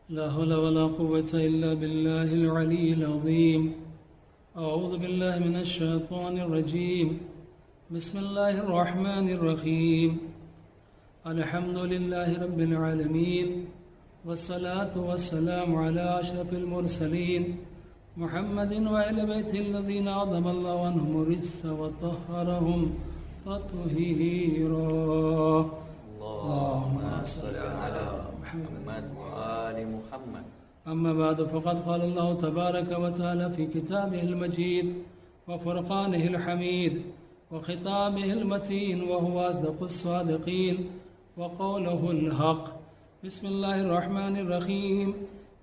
لا حول ولا قوة إلا بالله العلي العظيم. أعوذ بالله من الشيطان الرجيم. بسم الله الرحمن الرحيم. الحمد لله رب العالمين، والصلاة والسلام على أشرف المرسلين محمد وآل بيته الذين عظم الله عنهم الرجس وطهرهم تطهيرا. اللهم صل على محمد وآل محمد. أما بعد، فقد قال الله تبارك وتعالى في كتابه المجيد وفرقانه الحميد وخطابه المتين وهو أصدق الصادقين وقوله الحق. بسم الله الرحمن الرحيم.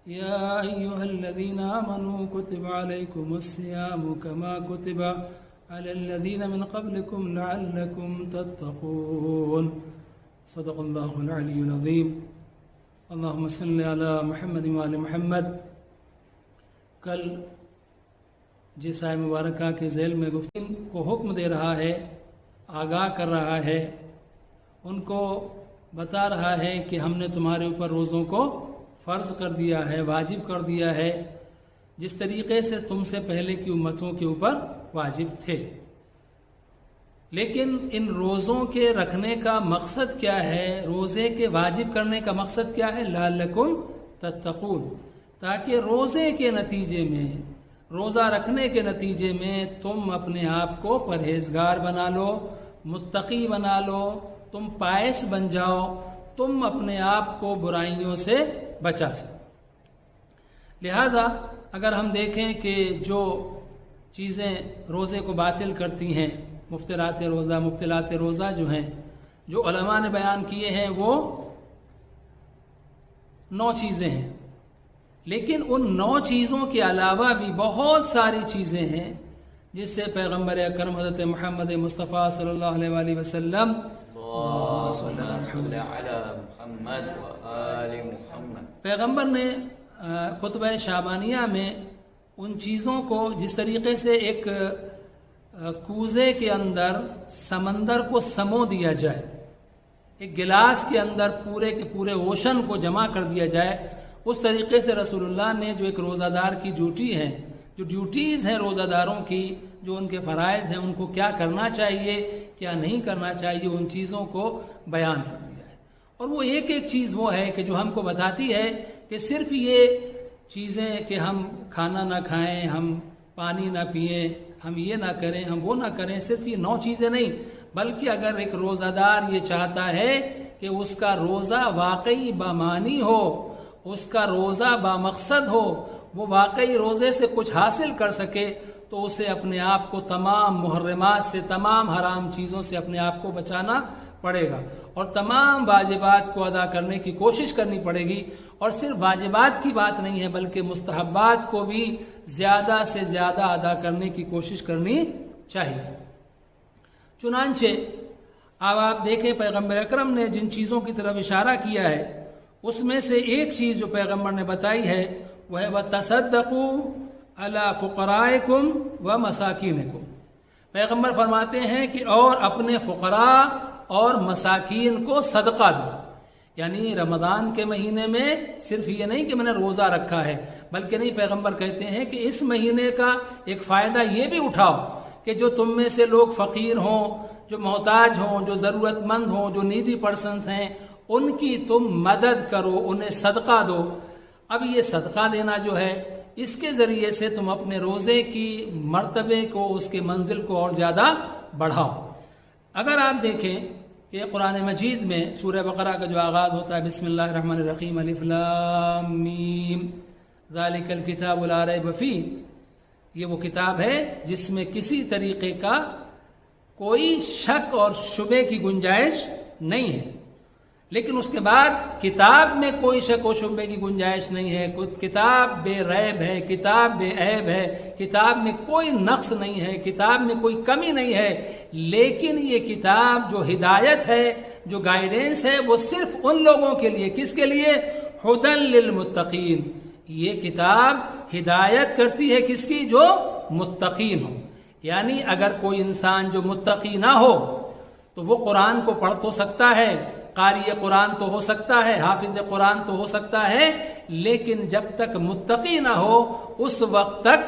يا أيها الذين آمنوا كتب عليكم الصيام كما كتب على الذين من قبلكم لعلكم تتقون. صدق الله العلي العظيم. اللهم صل على محمد وآل محمد. کل جس آیت مبارکہ کے ذیل میں گفتگو کو حکم دے رہا ہے، آگاہ کر رہا ہے، ان کو بتا رہا ہے کہ ہم نے تمہارے اوپر روزوں کو فرض کر دیا ہے، واجب کر دیا ہے، جس طریقے سے تم سے پہلے کی امتوں کے اوپر واجب تھے. لیکن ان روزوں کے رکھنے کا مقصد کیا ہے؟ روزے کے واجب کرنے کا مقصد کیا ہے؟ لعلکم تتقون، تاکہ روزے کے نتیجے میں، روزہ رکھنے کے نتیجے میں تم اپنے آپ کو پرہیزگار بنا لو، متقی بنا لو، تم پائس بن جاؤ، تم اپنے آپ کو برائیوں سے بچا سکو. لہذا اگر ہم دیکھیں کہ جو چیزیں روزے کو باطل کرتی ہیں، مفترات روزہ، مبطلات روزہ جو ہیں، جو علماء نے بیان کیے ہیں، وہ 9 چیزیں ہیں. لیکن ان 9 چیزوں کے علاوہ بھی بہت ساری چیزیں ہیں جس سے پیغمبر اکرم حضرت محمد مصطفیٰ صلی اللہ علیہ وآلہ وسلم پیغمبر نے خطبہ شعبانیہ میں ان چیزوں کو جس طریقے سے ایک کوزے کے اندر سمندر کو سمو دیا جائے، ایک گلاس کے اندر پورے کے پورے اوشن کو جمع کر دیا جائے، اس طریقے سے رسول اللہ نے جو ایک روزہ دار کی ڈیوٹی ہے، جو ڈیوٹیز ہیں روزہ داروں کی، جو ان کے فرائض ہیں، ان کو کیا کرنا چاہیے، کیا نہیں کرنا چاہیے، ان چیزوں کو بیان کر دیا ہے. اور وہ ایک ایک چیز وہ ہے کہ جو ہم کو بتاتی ہے کہ صرف یہ چیزیں کہ ہم کھانا نہ کھائیں، ہم پانی نہ پئیں، ہم یہ نہ کریں، ہم وہ نہ کریں، صرف یہ 9 چیزیں نہیں، بلکہ اگر ایک روزہ دار یہ چاہتا ہے کہ اس کا روزہ واقعی بامعنی ہو، اس کا روزہ بامقصد ہو، وہ واقعی روزے سے کچھ حاصل کر سکے، تو اسے اپنے آپ کو تمام محرمات سے، تمام حرام چیزوں سے اپنے آپ کو بچانا پڑے گا، اور تمام واجبات کو ادا کرنے کی کوشش کرنی پڑے گی. اور صرف واجبات کی بات نہیں ہے، بلکہ مستحبات کو بھی زیادہ سے زیادہ ادا کرنے کی کوشش کرنی چاہیے. چنانچہ اب آپ دیکھیں پیغمبر اکرم نے جن چیزوں کی طرف اشارہ کیا ہے، اس میں سے ایک چیز جو پیغمبر نے بتائی ہے وہ ہے وَتَصَدَّقُوا عَلَى فُقَرَائِكُمْ وَمَسَاكِينِكُمْ. پیغمبر فرماتے ہیں کہ اور اپنے فقراء اور مساکین کو صدقہ دو. یعنی رمضان کے مہینے میں صرف یہ نہیں کہ میں نے روزہ رکھا ہے، بلکہ نہیں، پیغمبر کہتے ہیں کہ اس مہینے کا ایک فائدہ یہ بھی اٹھاؤ کہ جو تم میں سے لوگ فقیر ہوں، جو محتاج ہوں، جو ضرورت مند ہوں، جو نیڈی پرسنز ہیں، ان کی تم مدد کرو، انہیں صدقہ دو. اب یہ صدقہ دینا جو ہے، اس کے ذریعے سے تم اپنے روزے کی مرتبے کو، اس کے منزل کو اور زیادہ بڑھاؤ. اگر آپ دیکھیں کہ قرآن مجید میں سورہ بقرہ کا جو آغاز ہوتا ہے بسم اللہ الرحمن الرحیم الف لام میم ذالک الکتاب لا ریب فیہ، یہ وہ کتاب ہے جس میں کسی طریقے کا کوئی شک اور شبے کی گنجائش نہیں ہے. لیکن اس کے بعد کتاب میں کوئی شک و شبے کی گنجائش نہیں ہے، کتاب بے ریب ہے، کتاب بے عیب ہے، کتاب میں کوئی نقص نہیں ہے، کتاب میں کوئی کمی نہیں ہے. لیکن یہ کتاب جو ہدایت ہے، جو گائیڈنس ہے، وہ صرف ان لوگوں کے لیے، کس کے لیے؟ ھدی للمتقین. یہ کتاب ہدایت کرتی ہے کس کی؟ جو متقین ہو. یعنی اگر کوئی انسان جو متقی نہ ہو تو وہ قرآن کو پڑھ تو سکتا ہے، قاری قرآن تو ہو سکتا ہے، حافظ قرآن تو ہو سکتا ہے، لیکن جب تک متقی نہ ہو اس وقت تک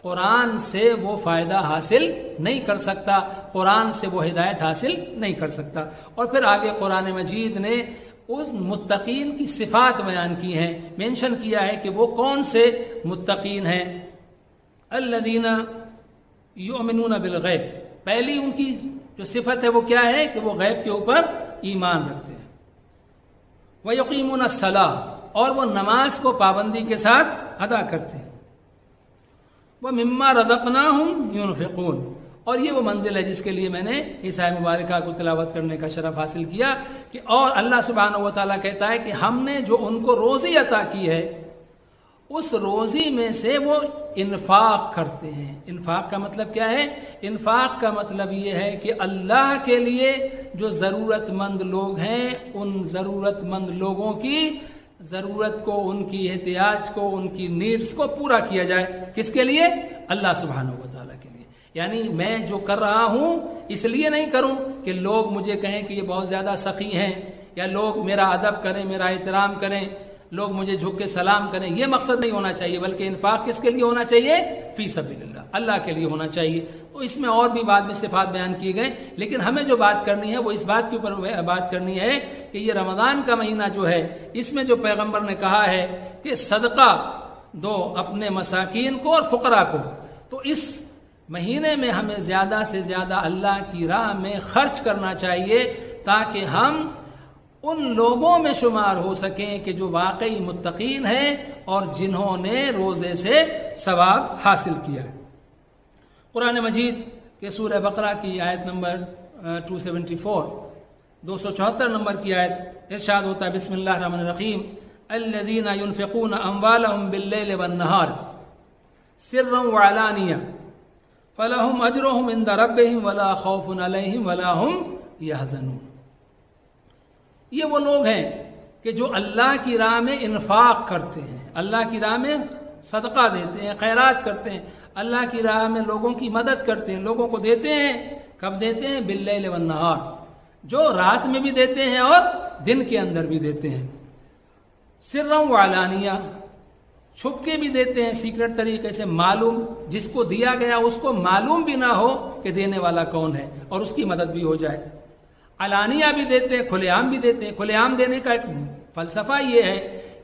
قرآن سے وہ فائدہ حاصل نہیں کر سکتا، قرآن سے وہ ہدایت حاصل نہیں کر سکتا۔ اور پھر آگے قرآن مجید نے اس متقین کی صفات بیان کی ہیں، مینشن کیا ہے کہ وہ کون سے متقین ہیں۔ الذین یؤمنون بالغیب، پہلی ان کی جو صفت ہے وہ کیا ہے کہ وہ غیب کے اوپر ایمان رکھتے ہیں۔ وَيُقِيمُونَ الصَّلَاةَ، اور وہ نماز کو پابندی کے ساتھ ادا کرتے ہیں۔ وَمِمَّا رَزَقْنَاهُمْ يُنْفِقُونَ، اور یہ وہ منزل ہے جس کے لیے میں نے اس آیت مبارکہ کو تلاوت کرنے کا شرف حاصل کیا کہ اور اللہ سبحانہ و تعالیٰ کہتا ہے کہ ہم نے جو ان کو روزی عطا کی ہے اس روزی میں سے وہ انفاق کرتے ہیں۔ انفاق کا مطلب کیا ہے؟ انفاق کا مطلب یہ ہے کہ اللہ کے لیے جو ضرورت مند لوگ ہیں ان ضرورت مند لوگوں کی ضرورت کو، ان کی احتیاج کو، ان کی نیڈز کو پورا کیا جائے۔ کس کے لیے؟ اللہ سبحانہ و تعالیٰ کے لیے۔ یعنی میں جو کر رہا ہوں اس لیے نہیں کروں کہ لوگ مجھے کہیں کہ یہ بہت زیادہ سخی ہیں، یا لوگ میرا ادب کریں، میرا احترام کریں، لوگ مجھے جھک کے سلام کریں، یہ مقصد نہیں ہونا چاہیے، بلکہ انفاق کس کے لیے ہونا چاہیے؟ فی سبیل اللہ، اللہ کے لیے ہونا چاہیے۔ تو اس میں اور بھی بعد میں صفات بیان کیے گئے، لیکن ہمیں جو بات کرنی ہے وہ اس بات کے اوپر بات کرنی ہے کہ یہ رمضان کا مہینہ جو ہے اس میں جو پیغمبر نے کہا ہے کہ صدقہ دو اپنے مساکین کو اور فقراء کو، تو اس مہینے میں ہمیں زیادہ سے زیادہ اللہ کی راہ میں خرچ کرنا چاہیے تاکہ ہم ان لوگوں میں شمار ہو سکیں کہ جو واقعی متقین ہیں اور جنہوں نے روزے سے ثواب حاصل کیا ہے۔ قرآن مجید کے سورہ بقرہ کی آیت نمبر 274 274 نمبر کی آیت ارشاد ہوتا ہے، بسم اللہ الرحمن الرحیم، الذین ينفقون اموالهم باللیل والنہار سرا وعلانیہ فلہم اجرہم عند ربہم ولا خوف علیہم ولا ہم یحزنون۔ یہ وہ لوگ ہیں کہ جو اللہ کی راہ میں انفاق کرتے ہیں، اللہ کی راہ میں صدقہ دیتے ہیں، خیرات کرتے ہیں، اللہ کی راہ میں لوگوں کی مدد کرتے ہیں، لوگوں کو دیتے ہیں۔ کب دیتے ہیں؟ باللیل والنہار، جو رات میں بھی دیتے ہیں اور دن کے اندر بھی دیتے ہیں۔ سرا وعلانیہ، چھپ کے بھی دیتے ہیں، سیکرٹ طریقے سے، معلوم جس کو دیا گیا اس کو معلوم بھی نہ ہو کہ دینے والا کون ہے اور اس کی مدد بھی ہو جائے۔ علانیہ بھی دیتے ہیں، کھلے عام بھی دیتے ہیں۔ کھلے عام دینے کا ایک فلسفہ یہ ہے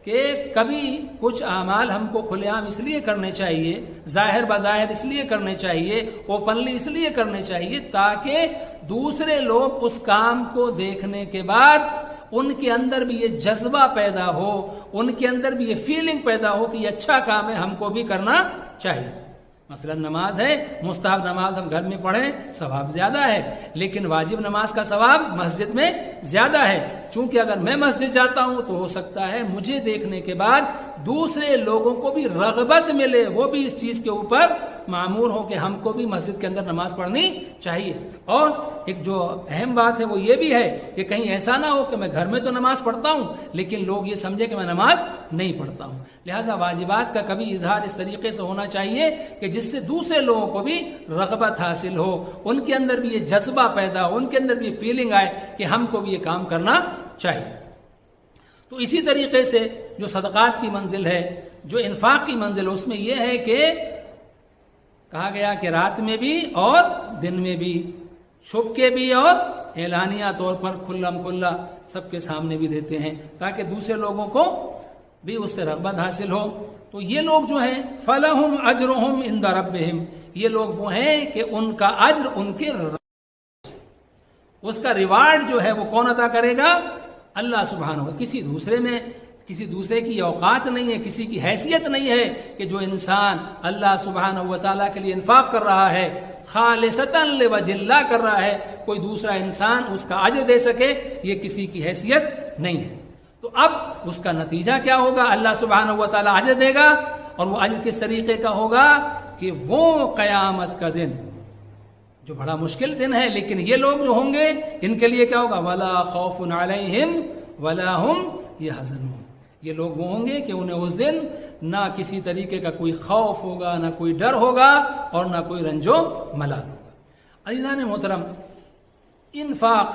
کہ کبھی کچھ اعمال ہم کو کھلے عام اس لیے کرنے چاہیے، ظاہر بظاہر اس لیے کرنے چاہیے، اوپنلی اس لیے کرنے چاہیے تاکہ دوسرے لوگ اس کام کو دیکھنے کے بعد ان کے اندر بھی یہ جذبہ پیدا ہو، ان کے اندر بھی یہ فیلنگ پیدا ہو کہ یہ اچھا کام ہے، ہم کو بھی کرنا چاہیے۔ مثلا نماز ہے، مستحب نماز ہم گھر میں پڑھیں ثواب زیادہ ہے، لیکن واجب نماز کا ثواب مسجد میں زیادہ ہے۔ چونکہ اگر میں مسجد جاتا ہوں تو ہو سکتا ہے مجھے دیکھنے کے بعد دوسرے لوگوں کو بھی رغبت ملے، وہ بھی اس چیز کے اوپر معمور ہو کہ ہم کو بھی مسجد کے اندر نماز پڑھنی چاہیے۔ اور ایک جو اہم بات ہے وہ یہ بھی ہے کہ کہیں ایسا نہ ہو کہ میں گھر میں تو نماز پڑھتا ہوں لیکن لوگ یہ سمجھے کہ میں نماز نہیں پڑھتا ہوں۔ لہٰذا واجبات کا کبھی اظہار اس طریقے سے ہونا چاہیے کہ جس سے دوسرے لوگوں کو بھی رغبت حاصل ہو، ان کے اندر بھی یہ جذبہ پیدا ہو، ان کے اندر بھی یہ فیلنگ آئے کہ ہم کو بھی یہ کام کرنا چاہیے۔ تو اسی طریقے سے جو صدقات کی منزل ہے، جو انفاق کی منزل ہے، اس میں یہ ہے کہ کہا گیا کہ رات میں بھی اور دن میں بھی، چھپ کے بھی اور اعلانیہ طور پر کھلم کھلا سب کے سامنے بھی دیتے ہیں تاکہ دوسرے لوگوں کو بھی اس سے رغبت حاصل ہو۔ تو یہ لوگ جو ہیں فَلَهُمْ أَجْرُهُمْ عِنْدَ رَبِّهِمْ، یہ لوگ وہ ہیں کہ ان کا اجر ان کے اس کا ریوارڈ جو ہے وہ کون عطا کرے گا؟ اللہ سبحانہ و، کسی دوسرے میں کسی دوسرے کی اوقات نہیں ہے، کسی کی حیثیت نہیں ہے کہ جو انسان اللہ سبحانہ و تعالیٰ کے لیے انفاق کر رہا ہے، خالصتاً لوجہ اللہ کر رہا ہے، کوئی دوسرا انسان اس کا اجر دے سکے، یہ کسی کی حیثیت نہیں ہے۔ تو اب اس کا نتیجہ کیا ہوگا؟ اللہ سبحانہ و تعالیٰ اجر دے گا، اور وہ اجر کس طریقے کا ہوگا کہ وہ قیامت کا دن جو بڑا مشکل دن ہے، لیکن یہ لوگ جو ہوں گے ان کے لیے کیا ہوگا؟ وَلَا خَوْفٌ عَلَيْهِمْ وَلَا هُمْ يَحْزَنُونَ، یہ لوگ وہ ہوں گے کہ انہیں اس دن نہ کسی طریقے کا کوئی خوف ہوگا، نہ کوئی ڈر ہوگا، اور نہ کوئی رنج و ملال ہوگا۔ عزیزان محترم، انفاق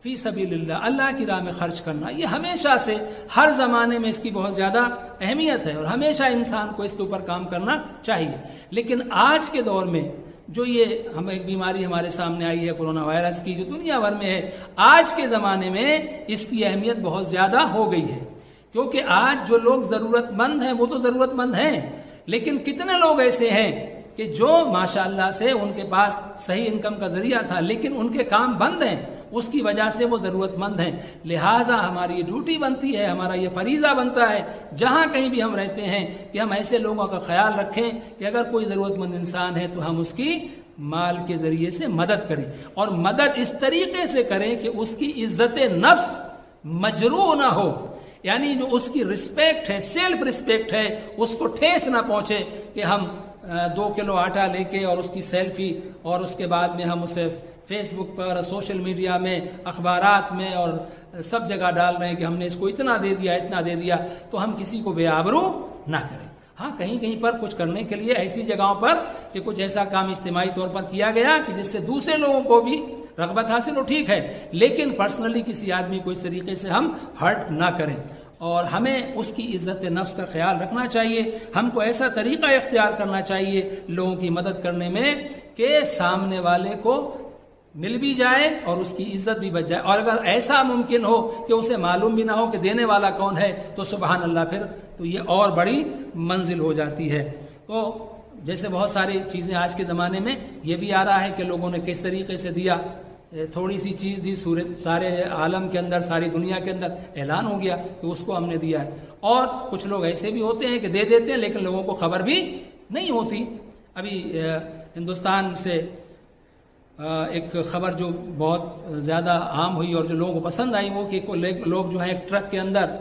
فی سبیل اللہ، اللہ کی راہ میں خرچ کرنا، یہ ہمیشہ سے ہر زمانے میں اس کی بہت زیادہ اہمیت ہے اور ہمیشہ انسان کو اس کے اوپر کام کرنا چاہیے۔ لیکن آج کے دور میں جو یہ ہم ایک بیماری ہمارے سامنے آئی ہے کرونا وائرس کی، جو دنیا بھر میں ہے، آج کے زمانے میں اس کی اہمیت بہت زیادہ ہو گئی ہے، کیونکہ آج جو لوگ ضرورت مند ہیں وہ تو ضرورت مند ہیں، لیکن کتنے لوگ ایسے ہیں کہ جو ماشاءاللہ سے ان کے پاس صحیح انکم کا ذریعہ تھا لیکن ان کے کام بند ہیں، اس کی وجہ سے وہ ضرورت مند ہیں۔ لہٰذا ہماری یہ ڈیوٹی بنتی ہے، ہمارا یہ فریضہ بنتا ہے جہاں کہیں بھی ہم رہتے ہیں کہ ہم ایسے لوگوں کا خیال رکھیں کہ اگر کوئی ضرورت مند انسان ہے تو ہم اس کی مال کے ذریعے سے مدد کریں، اور مدد اس طریقے سے کریں کہ اس کی عزت نفس مجروح نہ ہو، یعنی جو اس کی رسپیکٹ ہے، سیلف رسپیکٹ ہے، اس کو ٹھیس نہ پہنچے کہ ہم 2 کلو آٹا لے کے اور اس کی سیلفی اور اس کے بعد میں ہم اسے فیس بک پر، سوشل میڈیا میں، اخبارات میں اور سب جگہ ڈال رہے ہیں کہ ہم نے اس کو اتنا دے دیا اتنا دے دیا، تو ہم کسی کو بے آبرو نہ کریں۔ ہاں کہیں کہیں پر کچھ کرنے کے لیے ایسی جگہوں پر کہ کچھ ایسا کام اجتماعی طور پر کیا گیا کہ جس سے دوسرے لوگوں کو بھی رغبت حاصل ہو، ٹھیک ہے، لیکن پرسنلی کسی آدمی کو اس طریقے سے ہم ہرٹ نہ کریں، اور ہمیں اس کی عزت نفس کا خیال رکھنا چاہیے۔ ہم کو ایسا طریقہ اختیار کرنا چاہیے لوگوں کی مدد کرنے میں کہ سامنے والے کو مل بھی جائے اور اس کی عزت بھی بچ جائے، اور اگر ایسا ممکن ہو کہ اسے معلوم بھی نہ ہو کہ دینے والا کون ہے تو سبحان اللہ، پھر تو یہ اور بڑی منزل ہو جاتی ہے۔ تو جیسے بہت ساری چیزیں آج کے زمانے میں یہ بھی آ رہا ہے کہ لوگوں نے کس طریقے سے دیا، تھوڑی سی چیز دی، سارے عالم کے اندر، ساری دنیا کے اندر اعلان ہو گیا کہ اس کو ہم نے دیا ہے، اور کچھ لوگ ایسے بھی ہوتے ہیں کہ دے دیتے ہیں لیکن لوگوں کو خبر بھی نہیں ہوتی۔ ابھی ہندوستان سے ایک خبر جو بہت زیادہ عام ہوئی اور جو لوگوں کو پسند آئی، وہ کہ لوگ جو ہے ایک ٹرک کے اندر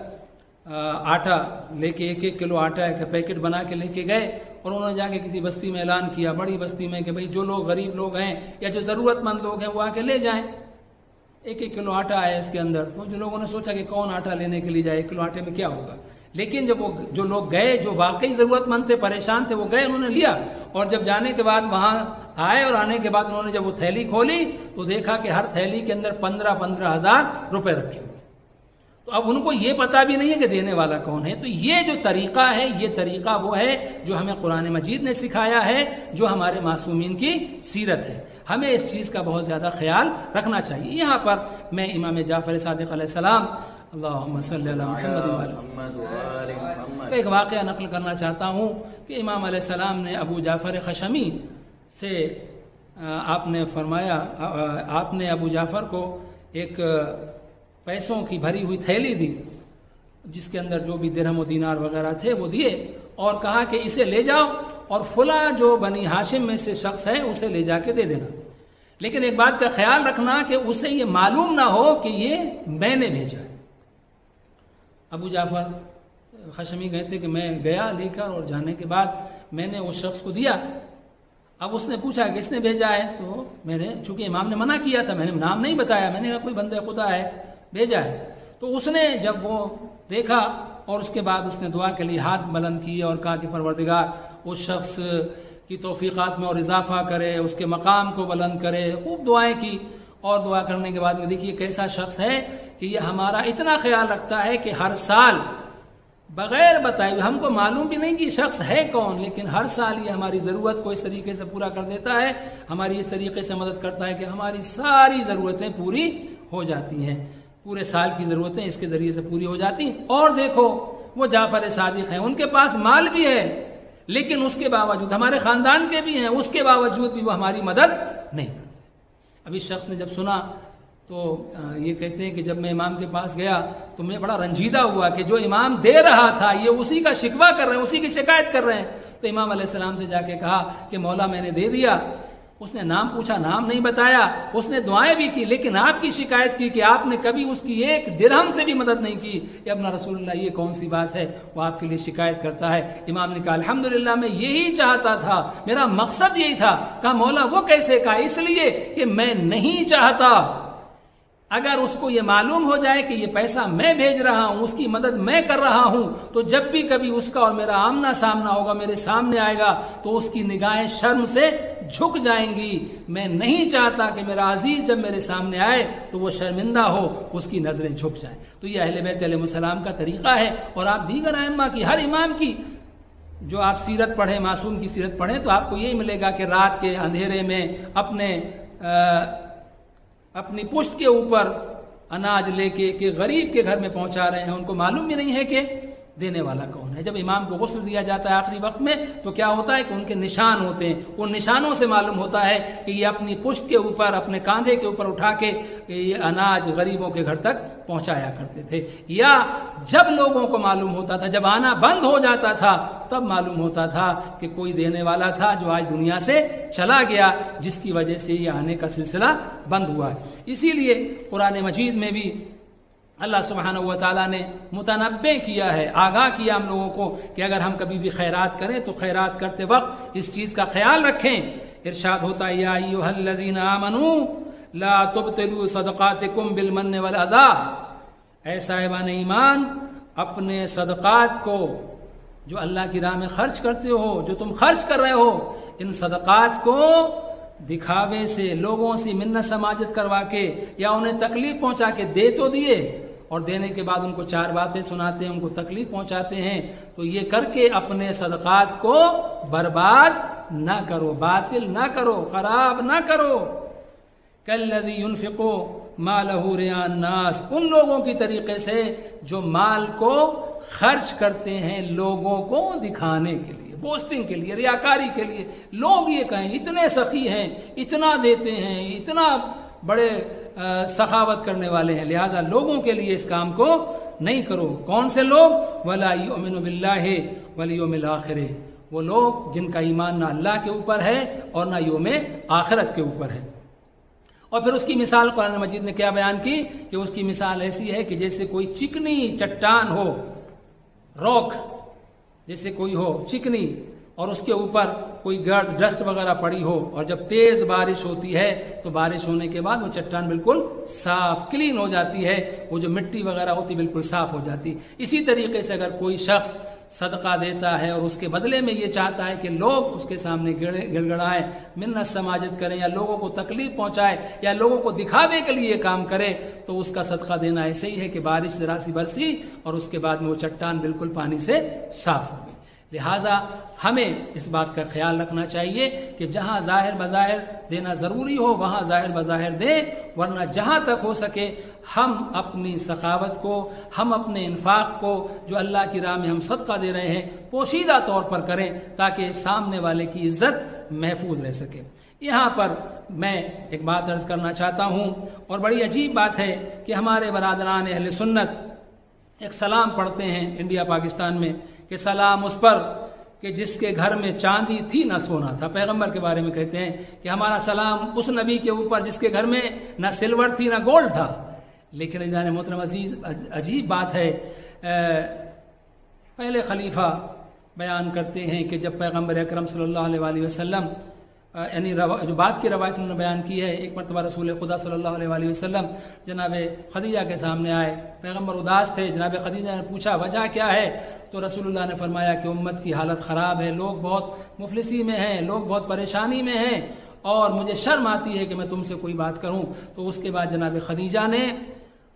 آٹا لے کے 1 کلو آٹا کا پیکٹ بنا کے لے کے گئے، اور انہوں نے جا کے کسی بستی میں اعلان کیا، بڑی بستی میں، کہ بھئی جو لوگ غریب لوگ ہیں یا جو ضرورت مند لوگ ہیں وہ آ کے لے جائیں۔ 1 کلو آٹا ہے اس کے اندر، تو جو لوگوں نے سوچا کہ کون آٹا لینے کے لیے جائے، 1 کلو آٹے میں کیا ہوگا، لیکن جب وہ جو لوگ گئے، جو واقعی ضرورت مند تھے، پریشان تھے، وہ گئے، انہوں نے لیا، اور جب جانے کے بعد وہاں آئے اور آنے کے بعد انہوں نے جب وہ تھیلی کھولی تو دیکھا کہ ہر تھیلی کے اندر 15 ہزار روپے رکھے ہوئے۔ تو اب ان کو یہ پتا بھی نہیں ہے کہ دینے والا کون ہے۔ تو یہ جو طریقہ ہے، یہ طریقہ وہ ہے جو ہمیں قرآن مجید نے سکھایا ہے، جو ہمارے معصومین کی سیرت ہے۔ ہمیں اس چیز کا بہت زیادہ خیال رکھنا چاہیے۔ یہاں پر میں امام جعفر صادق علیہ السلام اللہم صلی اللہ محمد کا ایک واقعہ نقل کرنا چاہتا ہوں کہ امام علیہ السلام نے ابو جعفر خشمی سے آپ نے فرمایا، آپ نے ابو جعفر کو ایک پیسوں کی بھری ہوئی تھیلی دی، جس کے اندر جو بھی درہم و دینار وغیرہ تھے وہ دیے، اور کہا کہ اسے لے جاؤ اور فلاں جو بنی ہاشم میں سے شخص ہے اسے لے جا کے دے دینا، لیکن ایک بات کا خیال رکھنا کہ اسے یہ معلوم نہ ہو کہ یہ میں نے بھیجا ہے۔ ابو جعفر خشمی کہتے کہ میں گیا لے کر، اور جانے کے بعد میں نے اس شخص کو دیا۔ اب اس نے پوچھا کس نے بھیجا ہے، تو میں نے، چونکہ امام نے منع کیا تھا، میں نے نام نہیں بتایا، میں نے کہا کوئی بندہ خدا ہے بھیجا ہے۔ تو اس نے جب وہ دیکھا اور اس کے بعد اس نے دعا کے لیے ہاتھ بلند کیے اور کہا کہ پروردگار اس شخص کی توفیقات میں اور اضافہ کرے، اس کے مقام کو بلند کرے، خوب دعائیں کی، اور دعا کرنے کے بعد میں دیکھیے کیسا شخص ہے کہ یہ ہمارا اتنا خیال رکھتا ہے کہ ہر سال بغیر بتائے ہوئے، ہم کو معلوم بھی نہیں کہ شخص ہے کون، لیکن ہر سال یہ ہماری ضرورت کو اس طریقے سے پورا کر دیتا ہے، ہماری اس طریقے سے مدد کرتا ہے کہ ہماری ساری ضرورتیں پوری ہو جاتی ہیں، پورے سال کی ضرورتیں اس کے ذریعے سے پوری ہو جاتی ہیں۔ اور دیکھو وہ جعفر صادق ہیں، ان کے پاس مال بھی ہے، لیکن اس کے باوجود، ہمارے خاندان کے بھی ہیں، اس کے باوجود بھی وہ ہماری مدد نہیں کرتے۔ ابھی شخص نے جب سنا تو یہ کہتے ہیں کہ جب میں امام کے پاس گیا تو میں بڑا رنجیدہ ہوا کہ جو امام دے رہا تھا یہ اسی کا شکوہ کر رہے ہیں، اسی کی شکایت کر رہے ہیں۔ تو امام علیہ السلام سے جا کے کہا کہ مولا میں نے دے دیا۔ اس نے نام پوچھا، نام نہیں بتایا، اس نے دعائیں بھی کی، لیکن آپ کی شکایت کی کہ آپ نے کبھی اس کی 1 درہم سے بھی مدد نہیں کی۔ کہ اپنا رسول اللہ یہ کون سی بات ہے، وہ آپ کے لیے شکایت کرتا ہے۔ امام نے کہا الحمدللہ میں یہی چاہتا تھا، میرا مقصد یہی تھا۔ کہا مولا وہ کیسے؟ کہا اس لیے کہ میں نہیں چاہتا اگر اس کو یہ معلوم ہو جائے کہ یہ پیسہ میں بھیج رہا ہوں، اس کی مدد میں کر رہا ہوں، تو جب بھی کبھی اس کا اور میرا آمنا سامنا ہوگا، میرے سامنے آئے گا، تو اس کی نگاہیں شرم سے جھک جائیں گی۔ میں نہیں چاہتا کہ میرا عزیز جب میرے سامنے آئے تو وہ شرمندہ ہو، اس کی نظریں جھک جائیں۔ تو یہ اہل بیت علیہ السلام کا طریقہ ہے، اور آپ دیگر ائمہ کی، ہر امام کی جو آپ سیرت پڑھیں، معصوم کی سیرت پڑھیں، تو آپ کو یہی ملے گا کہ رات کے اندھیرے میں اپنی پشت کے اوپر اناج لے کے کہ غریب کے گھر میں پہنچا رہے ہیں، ان کو معلوم بھی نہیں ہے کہ دینے والا کون ہے۔ جب امام کو غسل دیا جاتا ہے آخری وقت میں تو کیا ہوتا ہے کہ ان کے نشان ہوتے ہیں، ان نشانوں سے معلوم ہوتا ہے کہ یہ اپنی پشت کے اوپر، اپنے کاندھے کے اوپر اٹھا کے یہ اناج غریبوں کے گھر تک پہنچایا کرتے تھے۔ یا جب لوگوں کو معلوم ہوتا تھا، جب آنا بند ہو جاتا تھا، تب معلوم ہوتا تھا کہ کوئی دینے والا تھا جو آج دنیا سے چلا گیا، جس کی وجہ سے یہ آنے کا سلسلہ بند ہوا ہے۔ اسی لیے قرآن مجید میں بھی اللہ سبحانہ و تعالیٰ نے متنبع کیا ہے، آگاہ کیا ہم لوگوں کو کہ اگر ہم کبھی بھی خیرات کریں تو خیرات کرتے وقت اس چیز کا خیال رکھیں۔ ارشاد ہوتا ہے یا ایھا الذین آمنوا لا تبطلوا صدقاتکم بالمن والاذی، اے صاحبان ایمان اپنے صدقات کو جو اللہ کی راہ میں خرچ کرتے ہو، جو تم خرچ کر رہے ہو، ان صدقات کو دکھاوے سے، لوگوں سے منت سماجت کروا کے یا انہیں تکلیف پہنچا کے دے تو دیے، اور دینے کے بعد ان کو چار باتیں سناتے ہیں، ان کو تکلیف پہنچاتے ہیں، تو یہ کر کے اپنے صدقات کو برباد نہ کرو، باطل نہ کرو، خراب نہ کرو۔ کالذی ينفق مالہ رئاء الناس، ان لوگوں کی طریقے سے جو مال کو خرچ کرتے ہیں لوگوں کو دکھانے کے لیے، بوسٹنگ کے لیے، ریاکاری کے لیے، لوگ یہ کہیں اتنے سخی ہیں، اتنا دیتے ہیں، اتنا بڑے سخاوت کرنے والے ہیں، لہذا لوگوں کے لیے اس کام کو نہیں کرو۔ کون سے لوگ؟ وَلَا يُؤْمِنُ بِاللَّهِ وَالْيَوْمِ الْآخِرِ، وہ لوگ جن کا ایمان نہ اللہ کے اوپر ہے اور نہ یوم آخرت کے اوپر ہے۔ اور پھر اس کی مثال قرآن مجید نے کیا بیان کی کہ اس کی مثال ایسی ہے کہ جیسے کوئی چکنی چٹان ہو، راک جیسے کوئی ہو چکنی، اور اس کے اوپر کوئی گرد ڈسٹ وغیرہ پڑی ہو، اور جب تیز بارش ہوتی ہے تو بارش ہونے کے بعد وہ چٹان بالکل صاف کلین ہو جاتی ہے، وہ جو مٹی وغیرہ ہوتی بالکل صاف ہو جاتی۔ اسی طریقے سے اگر کوئی شخص صدقہ دیتا ہے اور اس کے بدلے میں یہ چاہتا ہے کہ لوگ اس کے سامنے گڑ گڑائیں، منت سماجت کریں، یا لوگوں کو تکلیف پہنچائے، یا لوگوں کو دکھاوے کے لیے کام کرے، تو اس کا صدقہ دینا ایسے ہی ہے کہ بارش ذرا سی برسی اور اس کے بعد میں وہ چٹان بالکل پانی سے صاف ہو گئی۔ لہٰذا ہمیں اس بات کا خیال رکھنا چاہیے کہ جہاں ظاہر بظاہر دینا ضروری ہو وہاں ظاہر بظاہر دیں، ورنہ جہاں تک ہو سکے ہم اپنی سخاوت کو، ہم اپنے انفاق کو جو اللہ کی راہ میں ہم صدقہ دے رہے ہیں پوشیدہ طور پر کریں، تاکہ سامنے والے کی عزت محفوظ رہ سکے۔ یہاں پر میں ایک بات عرض کرنا چاہتا ہوں، اور بڑی عجیب بات ہے کہ ہمارے برادران اہل سنت ایک سلام پڑھتے ہیں انڈیا پاکستان میں کہ سلام اس پر کہ جس کے گھر میں چاندی تھی نہ سونا تھا۔ پیغمبر کے بارے میں کہتے ہیں کہ ہمارا سلام اس نبی کے اوپر جس کے گھر میں نہ سلور تھی نہ گولڈ تھا۔ لیکن عزیزان محترم عجیب بات ہے، پہلے خلیفہ بیان کرتے ہیں کہ جب پیغمبر اکرم صلی اللہ علیہ وآلہ وسلم یعنی جو بات کی روایت انہوں نے بیان کی ہے، ایک مرتبہ رسول خدا صلی اللہ علیہ وآلہ وسلم جناب خدیجہ کے سامنے آئے، پیغمبر اداس تھے، جناب خدیجہ نے پوچھا وجہ کیا ہے، تو رسول اللہ نے فرمایا کہ امت کی حالت خراب ہے، لوگ بہت مفلسی میں ہیں، لوگ بہت پریشانی میں ہیں، اور مجھے شرم آتی ہے کہ میں تم سے کوئی بات کروں۔ تو اس کے بعد جناب خدیجہ نے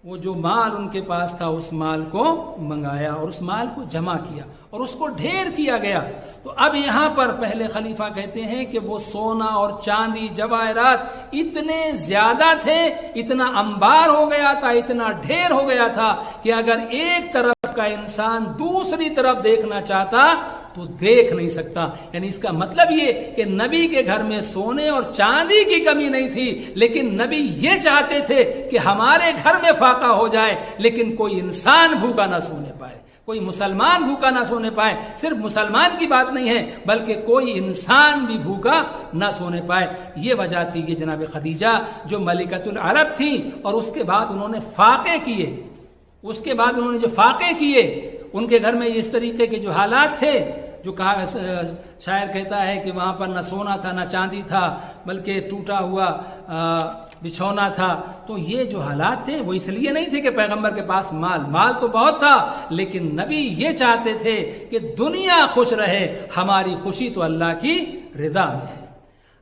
وہ جو مال ان کے پاس تھا اس مال کو منگایا اور اس مال کو جمع کیا اور اس کو ڈھیر کیا گیا۔ تو اب یہاں پر پہلے خلیفہ کہتے ہیں کہ وہ سونا اور چاندی جواہرات اتنے زیادہ تھے، اتنا انبار ہو گیا تھا، اتنا ڈھیر ہو گیا تھا کہ اگر ایک طرف کا انسان دوسری طرف دیکھنا چاہتا تو دیکھ نہیں سکتا۔ یعنی اس کا مطلب یہ کہ نبی کے گھر میں سونے اور چاندی کی کمی نہیں تھی، لیکن نبی یہ چاہتے تھے کہ ہمارے گھر میں فاقہ ہو جائے، لیکن کوئی انسان بھوکا نہ سونے پائے، کوئی مسلمان بھوکا نہ سونے پائے۔ صرف مسلمان کی بات نہیں ہے بلکہ کوئی انسان بھی بھوکا نہ سونے پائے۔ یہ وجہ تھی کہ جناب خدیجہ جو ملکۃ العرب تھی، اور اس کے بعد انہوں نے فاقے کیے، اس کے بعد انہوں نے جو فاقے کیے، ان کے گھر میں اس طریقے کے جو حالات تھے، جو کہا شاعر کہتا ہے کہ وہاں پر نہ سونا تھا نہ چاندی تھا، بلکہ ٹوٹا ہوا بچھونا تھا. تو یہ جو حالات تھے وہ اس لیے نہیں تھے کہ پیغمبر کے پاس مال تو بہت تھا، لیکن نبی یہ چاہتے تھے کہ دنیا خوش رہے. ہماری خوشی تو اللہ کی رضا میں ہے.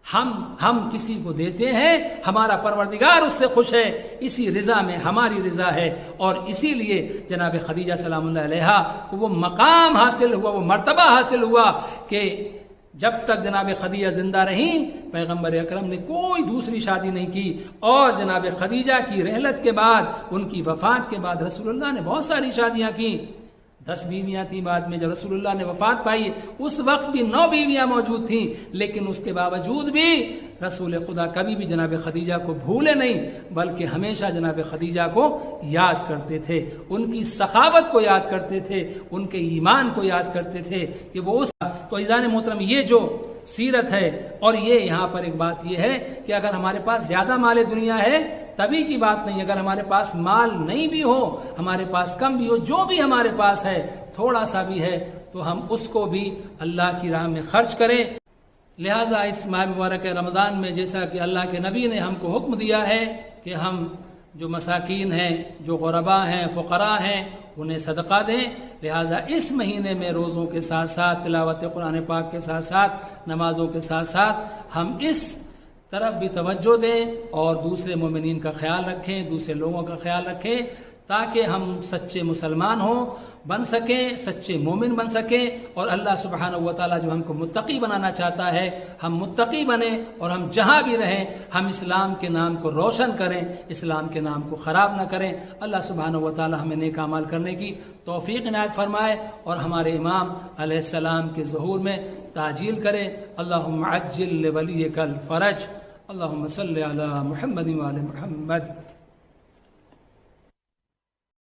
ہم کسی کو دیتے ہیں، ہمارا پروردگار اس سے خوش ہے، اسی رضا میں ہماری رضا ہے. اور اسی لیے جناب خدیجہ سلام اللہ علیہا کو وہ مقام حاصل ہوا، وہ مرتبہ حاصل ہوا کہ جب تک جناب خدیجہ زندہ رہیں پیغمبر اکرم نے کوئی دوسری شادی نہیں کی. اور جناب خدیجہ کی رحلت کے بعد، ان کی وفات کے بعد رسول اللہ نے بہت ساری شادیاں کی. 10 بیویاں تھیں. بعد میں جب رسول اللہ نے وفات پائی اس وقت بھی 9 بیویاں موجود تھیں، لیکن اس کے باوجود بھی رسول خدا کبھی بھی جناب خدیجہ کو بھولے نہیں، بلکہ ہمیشہ جناب خدیجہ کو یاد کرتے تھے، ان کی سخاوت کو یاد کرتے تھے، ان کے ایمان کو یاد کرتے تھے کہ وہ اس. تو عزیزان محترم، یہ جو سیرت ہے، اور یہ یہاں پر ایک بات یہ ہے کہ اگر ہمارے پاس زیادہ مال دنیا ہے تبھی کی بات نہیں. اگر ہمارے پاس مال نہیں بھی ہو، ہمارے پاس کم بھی ہو، جو بھی ہمارے پاس ہے تھوڑا سا بھی ہے، تو ہم اس کو بھی اللہ کی راہ میں خرچ کریں. لہٰذا اس ماہ مبارک رمضان میں جیسا کہ اللہ کے نبی نے ہم کو حکم دیا ہے کہ ہم جو مساکین ہیں، جو غرباء ہیں، فقراء ہیں، انہیں صدقہ دیں. لہٰذا اس مہینے میں روزوں کے ساتھ ساتھ، تلاوت قرآن پاک کے ساتھ ساتھ، نمازوں کے ساتھ ساتھ ہم اس طرف بھی توجہ دیں اور دوسرے مومنین کا خیال رکھیں، دوسرے لوگوں کا خیال رکھیں، تاکہ ہم سچے مسلمان بن سکیں، سچے مومن بن سکیں. اور اللہ سبحانہ و تعالیٰ جو ہم کو متقی بنانا چاہتا ہے، ہم متقی بنیں، اور ہم جہاں بھی رہیں ہم اسلام کے نام کو روشن کریں، اسلام کے نام کو خراب نہ کریں. اللہ سبحانہ و تعالیٰ ہمیں نیک اعمال کرنے کی توفیق عنایت فرمائے اور ہمارے امام علیہ السلام کے ظہور میں تعجیل کرے. اللہم عجل لولیک الفرج. اللہم صلی علی محمد وعلی محمد.